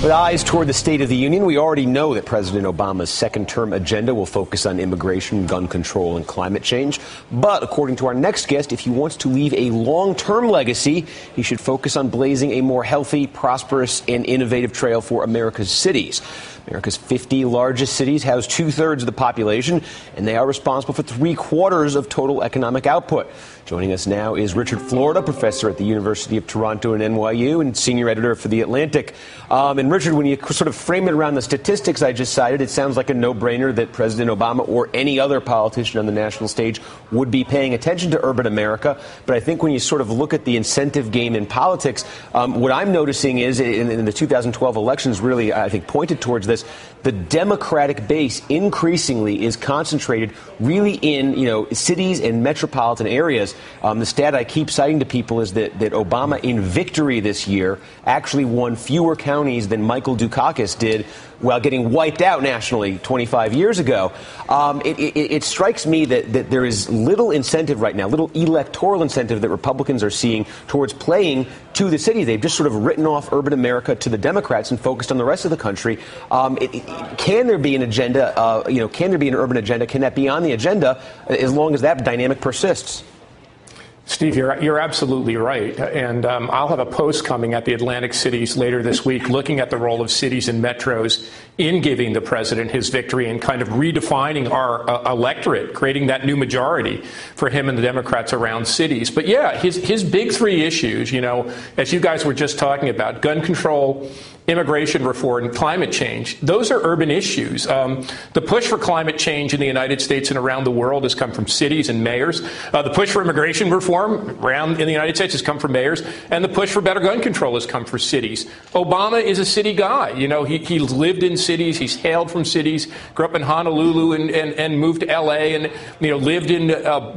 With eyes toward the State of the Union, we already know that President Obama's second-term agenda will focus on immigration, gun control, and climate change. But according to our next guest, if he wants to leave a long-term legacy, he should focus on blazing a more healthy, prosperous, and innovative trail for America's cities. America's 50 largest cities house two-thirds of the population, and they are responsible for three-quarters of total economic output. Joining us now is Richard Florida, professor at the University of Toronto and NYU, and senior editor for The Atlantic. And Richard, when you sort of frame it around the statistics I just cited, it sounds like a no-brainer that President Obama or any other politician on the national stage would be paying attention to urban America. But I think when you sort of look at the incentive game in politics, what I'm noticing is in the 2012 elections really, I think, pointed towards this. The Democratic base increasingly is concentrated really in, cities and metropolitan areas. The stat I keep citing to people is that Obama in victory this year actually won fewer counties than Michael Dukakis did while getting wiped out nationally 25 years ago. It strikes me that there is little incentive right now, little electoral incentive that Republicans are seeing towards playing to the city. They've just sort of written off urban America to the Democrats and focused on the rest of the country. Can there be an agenda? Can there be an urban agenda? Can that be on the agenda as long as that dynamic persists? Steve, you're absolutely right. And I'll have a post coming at the Atlantic Cities later this week looking at the role of cities and metros in giving the president his victory and kind of redefining our electorate, creating that new majority for him and the Democrats around cities. But yeah, his big three issues, as you guys were just talking about, gun control, immigration reform, and climate change, those are urban issues. The push for climate change in the United States and around the world has come from cities and mayors. The push for immigration reform around in the United States has come from mayors, and the push for better gun control has come from cities. Obama is a city guy. He lived in cities. He's hailed from cities, grew up in Honolulu and moved to L.A. and, lived in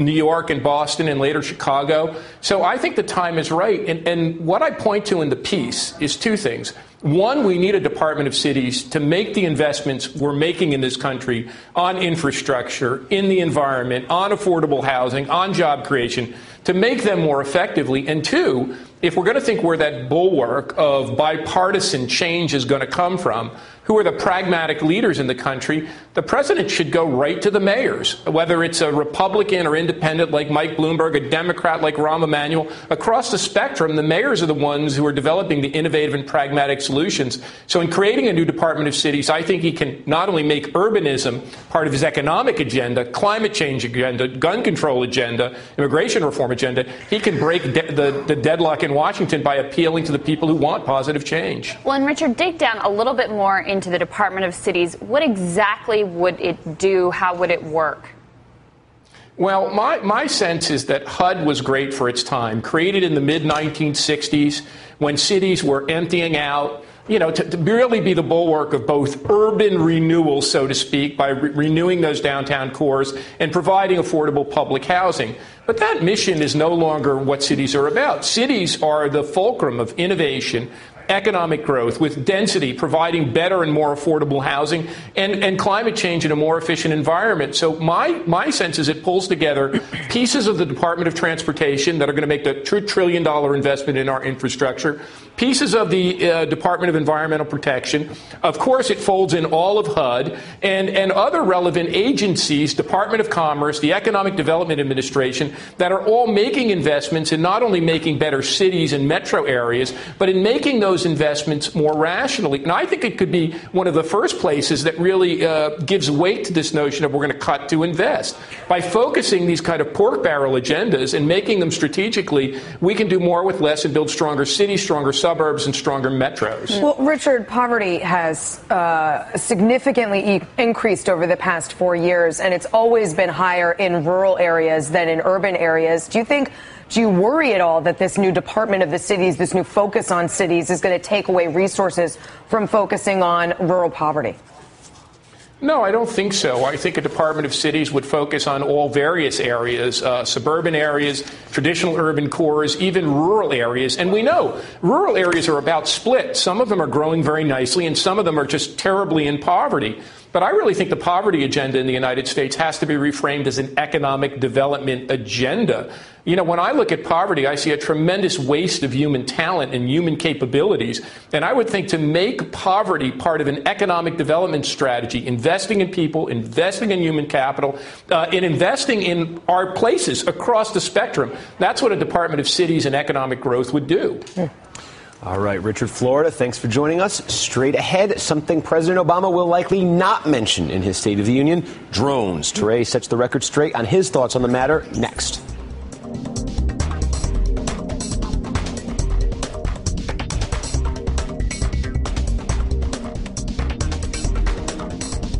New York and Boston and later Chicago. So I think the time is right. And what I point to in the piece is two things. One, we need a Department of Cities to make the investments we're making in this country on infrastructure, in the environment, on affordable housing, on job creation, to make them more effectively. And two, if we're going to think where that bulwark of bipartisan change is going to come from, who are the pragmatic leaders in the country, the president should go right to the mayors, whether it's a Republican or independent like Mike Bloomberg, a Democrat like Rahm Emanuel. Across the spectrum, the mayors are the ones who are developing the innovative and pragmatic solutions. So in creating a new Department of Cities, I think he can not only make urbanism part of his economic agenda, climate change agenda, gun control agenda, immigration reform agenda, he can break the deadlock in Washington by appealing to the people who want positive change. Well, and Richard, dig down a little bit more into the Department of Cities. What exactly would it do? How would it work? Well, my sense is that HUD was great for its time, created in the mid-1960s when cities were emptying out, to really be the bulwark of both urban renewal, so to speak, by renewing those downtown cores and providing affordable public housing. But that mission is no longer what cities are about. Cities are the fulcrum of innovation, economic growth, with density providing better and more affordable housing, and climate change in a more efficient environment. So my sense is it pulls together pieces of the Department of Transportation that are going to make the $2 trillion investment in our infrastructure, pieces of the Department of Environmental Protection. Of course, it folds in all of HUD and other relevant agencies, Department of Commerce, the Economic Development Administration, that are all making investments in not only making better cities and metro areas, but in making those investments more rationally. And I think it could be one of the first places that really gives weight to this notion of we're going to cut to invest. By focusing these kind of pork barrel agendas and making them strategically, we can do more with less and build stronger cities, stronger suburbs, and stronger metros. Well, Richard, poverty has significantly increased over the past 4 years, and it's always been higher in rural areas than in urban areas. Do you worry at all that this new Department of the Cities, this new focus on cities, is going to take away resources from focusing on rural poverty? No, I don't think so. I think a Department of Cities would focus on all various areas, suburban areas, traditional urban cores, even rural areas. And we know rural areas are about split. Some of them are growing very nicely, and some of them are just terribly in poverty. But I really think the poverty agenda in the United States has to be reframed as an economic development agenda. You know, when I look at poverty, I see a tremendous waste of human talent and human capabilities. And I would think to make poverty part of an economic development strategy, investing in people, investing in human capital, and investing in our places across the spectrum, that's what a Department of Cities and Economic Growth would do. All right, Richard Florida, thanks for joining us. Straight ahead, something President Obama will likely not mention in his State of the Union, drones. Teray sets the record straight on his thoughts on the matter next.